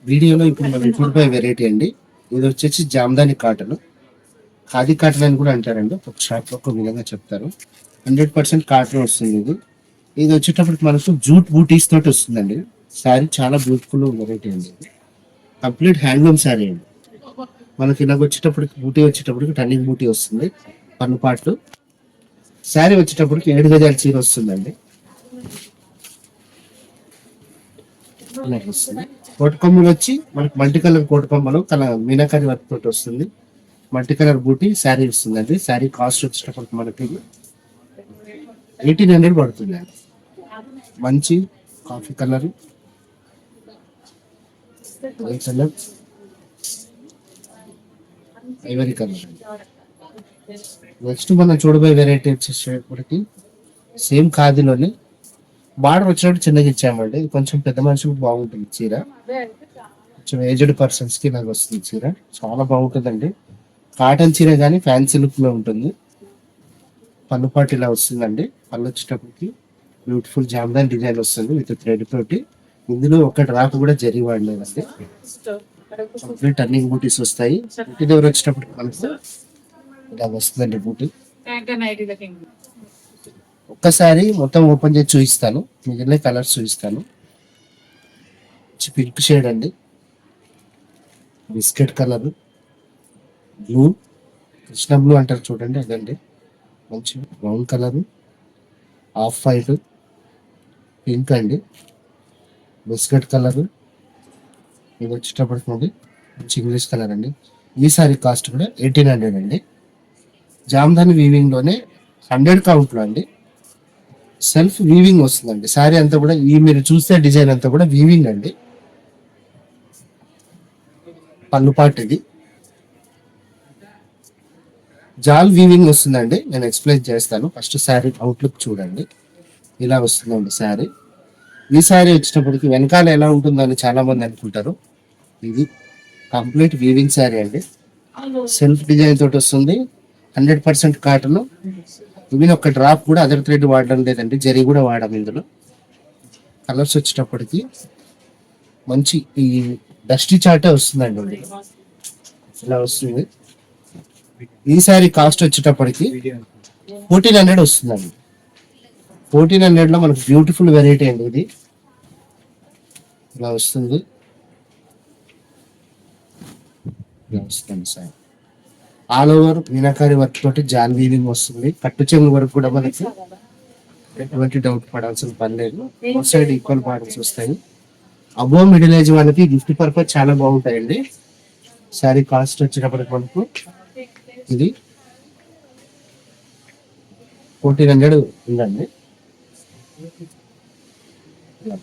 వీడియోలో ఇప్పుడు మనం చూడబోయే వెరైటీ అండి. ఇది వచ్చేసి జామ్దాని కాటన్, ఖాదీ కాటన్ అని కూడా అంటారండి. ఒక షాప్ ఒక విధంగా చెప్తారు. 100% కాటన్ వస్తుంది ఇది. ఇది వచ్చేటప్పటికి మనకు జూట్ బూటీస్ తోటి వస్తుందండి. శారీ చాలా బ్యూటిఫుల్ వెరైటీ అండి. కంప్లీట్ హ్యాండ్లూమ్ శారీ అండి. మనకి ఇలాగ వచ్చేటప్పటికి బూటీ వచ్చేటప్పటికి టర్నింగ్ బూటీ వస్తుంది. పన్ను పాటలు శారీ వచ్చేటప్పటికి 7 గజాల చీర వస్తుందండి. కోటకొమ్మలు వచ్చి మనకి మల్టీ కలర్ కోటకొమ్మలు మీనాకారి వర్క్ తోటి వస్తుంది. మల్టీ కలర్ బూటీ శారీ వస్తుందండి. శారీ కాస్ట్ వచ్చేటప్పటికి మనకి 1800 పడుతుంది. మంచి coffee colour, colour, Ivory colour. Next మనం చూడబోయే వెరైటీ వచ్చేటప్పటికి సేమ్ ఖాదీలోనే బార్డర్ వచ్చినట్టు చిన్నగా ఇచ్చామండి. ఇది కొంచెం పెద్ద మనుషులకు బాగుంటుంది చీర. కొంచెం ఏజ్డ్ పర్సన్స్ కి నాకు వస్తుంది చీర. చాలా బాగుంటుందండి. కాటన్ చీర కానీ ఫ్యాన్సీ లుక్ లో ఉంటుంది. పన్ను పాటు ఇలా వస్తుందండి. పళ్ళు వచ్చేటప్పటికి బ్యూటిఫుల్ జామ్దాన్ డిజైన్ వస్తుంది విత్ థ్రెడ్ తోటి. ఇందులో ఒక డ్రాప్ కూడా జరీ వాడలేదండి. కంప్లీట్ టర్నింగ్ బూటీస్ వస్తాయి. బూటీ దగ్గర వచ్చేటప్పటికి మనకు ఇలా వస్తుందండి బూటీ. ఒక్కసారి మొత్తం ఓపెన్ చేసి చూపిస్తాను. మిగిలిన కలర్స్ చూపిస్తాను. పింక్ షేడ్ అండి, biscuit colour, blue, Krishna blue అంటారు చూడండి అదండి. మంచి brown colour, off white, pink అండి, బిస్కెట్ కలర్. ఇది వచ్చేటప్పటికి మంచి ఇంగ్లీష్ కలర్ అండి. ఈ సారీ కాస్ట్ కూడా 1800 అండి. జామ్దాని వీవింగ్ లోనే 100 కౌంట్ లో అండి. సెల్ఫ్ వీవింగ్ వస్తుందండి. శారీ అంతా కూడా ఈ మీరు చూస్తే డిజైన్ అంతా కూడా వీవింగ్ అండి. పన్ను పార్ట్ ఇది జాల్ వీవింగ్ వస్తుందండి. నేను ఎక్స్ప్లెయిన్ చేస్తాను. ఫస్ట్ శారీ అవుట్లుక్ చూడండి. ఇలా వస్తుందండి శారీ. ఈ శారీ వచ్చేటప్పటికి వెనకాల ఎలా ఉంటుందని చాలా మంది అనుకుంటారు. ఇది కంప్లీట్ వీవింగ్ శారీ అండి. సెల్ఫ్ డిజైన్ తోటి వస్తుంది. 100% కాటన్. ఇవి ఒక డ్రాప్ కూడా అదర్ థ్రెడ్ వాడడం లేదండి. జరీ కూడా వాడడం. ఇందులో కలర్స్ వచ్చేటప్పటికి మంచి ఈ డస్టీ చాటే వస్తుందండి. ఇలా వస్తుంది. ఈ సారీ కాస్ట్ వచ్చేటప్పటికి 1400 వస్తుందండి. 1400 లో మనకు బ్యూటిఫుల్ వెరైటీ అండి. ఇది ఇలా వస్తుంది. ఇలా వస్తుంది sir. All over meenakari work తోటి జాన్ వీవింగ్ వస్తుంది. కట్టు చెంగు వరకు కూడా మనకి ఎటువంటి డౌట్ పడాల్సిన పని లేదు. సైడ్ ఈక్వల్ బార్డర్స్ వస్తాయి. అబో మిడిల్ ఏజ్ వాళ్ళకి గిఫ్ట్ పర్పస్ చాలా బాగుంటాయండి. శారీ కాస్ట్ వచ్చేటప్పటికి మనకు ఇది 1400 ఉందండి.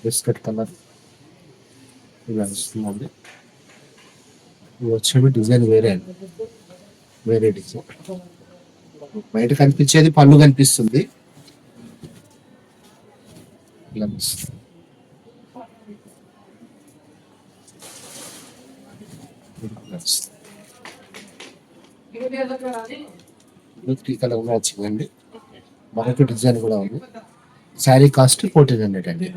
బిస్కెట్ కలర్ ఇలా వస్తుందండి. ఇది వచ్చేవి డిజైన్ వేరే అండి. వేరే డిజైన్. బయట కనిపించేది పళ్ళు కనిపిస్తుంది. ఇలా 3 కలర్ మ్యాచింగ్ అండి. మరొక డిజైన్ కూడా ఉంది. శారీ కాస్ట్ 1400 అండి.